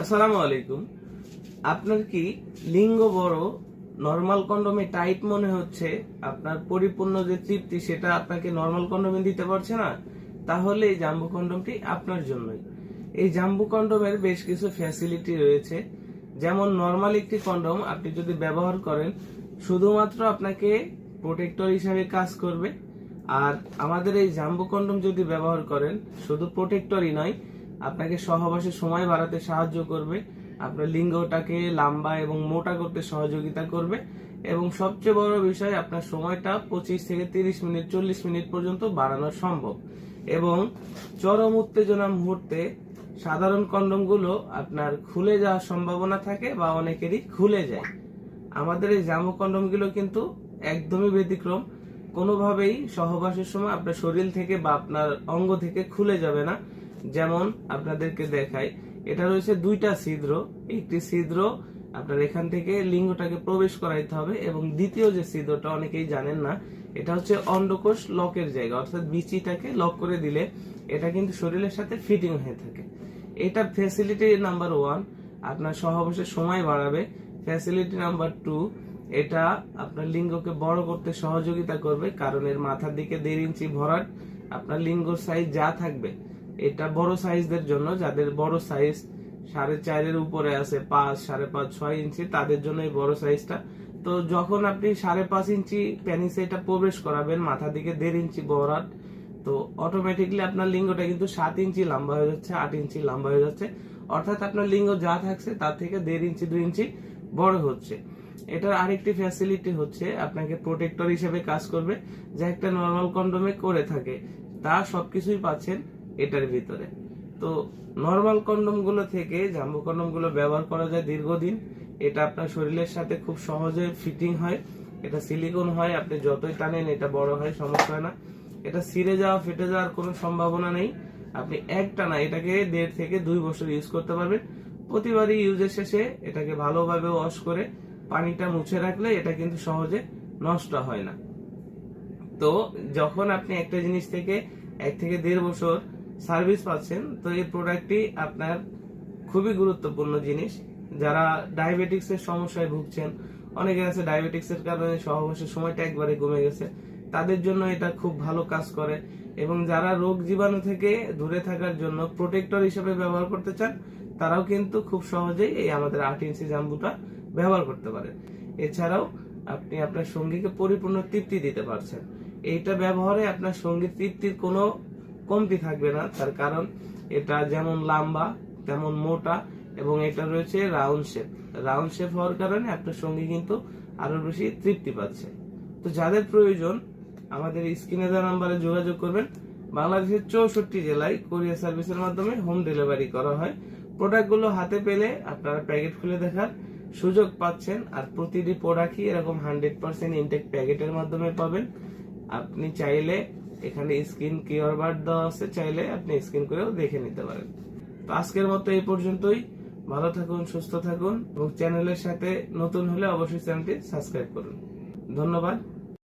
আসসালামু আলাইকুম। আপনার কি লিঙ্গ বড়, নরমাল কন্ডমে টাইট মনে হচ্ছে, আপনার পরিপূর্ণ যে তৃপ্তি সেটা আপনাকে নরমাল কন্ডমে দিতে পারছে না? তাহলে এই জাম্বো কন্ডমটি আপনার জন্যই। এই জাম্বো কন্ডমের বেশ কিছু ফ্যাসিলিটি রয়েছে। যেমন নরমাল একটি কন্ডম আপনি যদি ব্যবহার করেন, শুধুমাত্র আপনাকে প্রোটেক্টর হিসাবে কাজ করবে। আর আমাদের এই জাম্বো কন্ডম যদি ব্যবহার করেন, শুধু প্রোটেক্টরই নয়, আপনাকে সহবাসের সময় বাড়াতে সাহায্য করবে, আপনার লিঙ্গটাকে লম্বা এবং মোটা করতে সহযোগিতা করবে, এবং সবচেয়ে বড় বিষয়, আপনার সময়টা 25 থেকে 30 মিনিট 40 মিনিট পর্যন্ত বাড়ানো সম্ভব। এবং চরম উত্তেজনা মুহূর্তে সাধারণ কন্ডমগুলো আপনার খুলে যাওয়ার সম্ভাবনা থাকে বা অনেকেরই খুলে যায়। আমাদের এই জাম্বো কন্ডমগুলো কিন্তু একদমই ব্যতিক্রম। কোনোভাবেই সহবাসের সময় আপনার শরীর থেকে বা আপনার অঙ্গ থেকে খুলে যাবে না। যেমন আপনাদেরকে দেখাই, এটা রয়েছে দুইটা ছিদ্র। একটি ছিদ্র আপনার এখান থেকে লিঙ্গটাকে প্রবেশ করাইতে হবে, এবং দ্বিতীয় যে ছিদ্রটা অনেকেই জানেন না, এটা হচ্ছে অন্ডকোষ লকের জায়গা, অর্থাৎ বিচিটাকে লক করে দিলে এটা কিন্তু শরীরের সাথে ফিটিং হয়ে থাকে। এটা ফ্যাসিলিটি নাম্বার 1, আপনার সহবাসের সময় বাড়াবে। ফ্যাসিলিটি নাম্বার 2, এটা আপনার লিঙ্গকে বড় করতে সহযোগিতা করবে, কারণ এর মাথার দিকে 1.5 ইঞ্চি ভরাট। আপনার লিঙ্গর সাইজ যা থাকবে, এটা বড় সাইজদের জন্য, যাদের বড় সাইজ 4.5 এর উপরে আছে, 5, 5.5, 6 ইঞ্চি, তাদের জন্য এই বড় সাইজটা। তো যখন আপনি 5.5 ইঞ্চি পেনিসে এটা প্রবেশ করাবেন, মাথা দিকে 1.5 ইঞ্চি ভরাট, তো অটোমেটিকলি আপনার লিঙ্গটা কিন্তু 7 ইঞ্চি লম্বা হয়ে যাচ্ছে, 8 ইঞ্চি লম্বা হয়ে যাচ্ছে। অর্থাৎ আপনার লিঙ্গ যা থাকছে তার থেকে 1.5 ইঞ্চি 2 ইঞ্চি বড় হচ্ছে। এটার আরেকটি ফ্যাসিলিটি হচ্ছে, আপনাকে প্রোটেক্টর হিসেবে কাজ করবে, যা একটা নর্মাল কন্ডোমে করে থাকে। তা সবকিছুই পাচ্ছেন এটার ভিতরে। তো নর্মাল কন্ডোম গুলো থেকে জাম্বো কন্ডোম গুলো ব্যবহার করা যায় দীর্ঘদিন। এটা আপনার শরীরের সাথে খুব সহজে ফিটিং হয়। এটা সিলিকন হয়, আপনি যতই টানেন এটা বড় হয়, সমস্যা হয় না। এটা ছিঁড়ে যাওয়া, ফেটে যাওয়ার কোনো সম্ভাবনা নেই। আপনি একটানা এটাকে 1.5 থেকে 2 বছর ইউজ করতে পারবেন। প্রতিবারই ইউজের শেষে এটাকে ভালোভাবে ওয়াশ করে পানিটা মুছে রাখলে এটা কিন্তু সহজে নষ্ট হয় না। তো যখন আপনি একটা জিনিস থেকে 1 থেকে 1.5 বছর সার্ভিস পাচ্ছেন, তো এই প্রোডাক্টটি আপনার খুবই গুরুত্বপূর্ণ জিনিস। যারা ডায়াবেটিক্স এর সমস্যায় ভুগছেন, অনেকে আছে ডায়াবেটিক্স এর কারণে সহবাসের সময়টা একবারে কমে গেছে, তাদের জন্য এটা খুব ভালো কাজ করে। এবং যারা রোগ জীবাণু থেকে দূরে থাকার জন্য প্রোটেক্টর হিসেবে ব্যবহার করতে চান, তারাও কিন্তু খুব সহজেই এই আমাদের 8 ইঞ্চি জাম্বুটা ব্যবহার করতে পারেন। এছাড়াও আপনি আপনার সঙ্গীকে পরিপূর্ণ তৃপ্তি দিতে পারছেন। এইটা ব্যবহারে আপনার সঙ্গীর তৃপ্তির কোনো কমতি থাকবে না, তার কারণ এটা যেমন লম্বা তেমন মোটা, এবং এটা রয়েছে রাউন্ড শেপ। রাউন্ড শেপ হওয়ার কারণে আপনার সঙ্গী কিন্তু আরো বেশি তৃপ্তি পাচ্ছে। তো যাদের প্রয়োজন, আমাদের স্ক্রিনে দেওয়া নাম্বারে যোগাযোগ করবেন। বাংলাদেশের 64 জেলায় কোরিয়ার সার্ভিসের মাধ্যমে হোম ডেলিভারি করা হয়। প্রোডাক্টগুলো হাতে পেলে আপনারা প্যাকেট খুলে দেখার সুযোগ পাচ্ছেন। আর প্রতিটি প্রোডাক্টই এরকম 100% ইনটেক প্যাকেটের মাধ্যমে পাবেন। আপনি চাইলে এখানে স্ক্রিন কিউআর বার দেওয়া আছে, চাইলে আপনি স্ক্রিন করেও দেখে নিতে পারেন। তো আজকের মতো এই পর্যন্তই। ভালো থাকুন, সুস্থ থাকুন, এবং চ্যানেলের সাথে নতুন হলে অবশ্যই চ্যানেলটি সাবস্ক্রাইব করুন। ধন্যবাদ।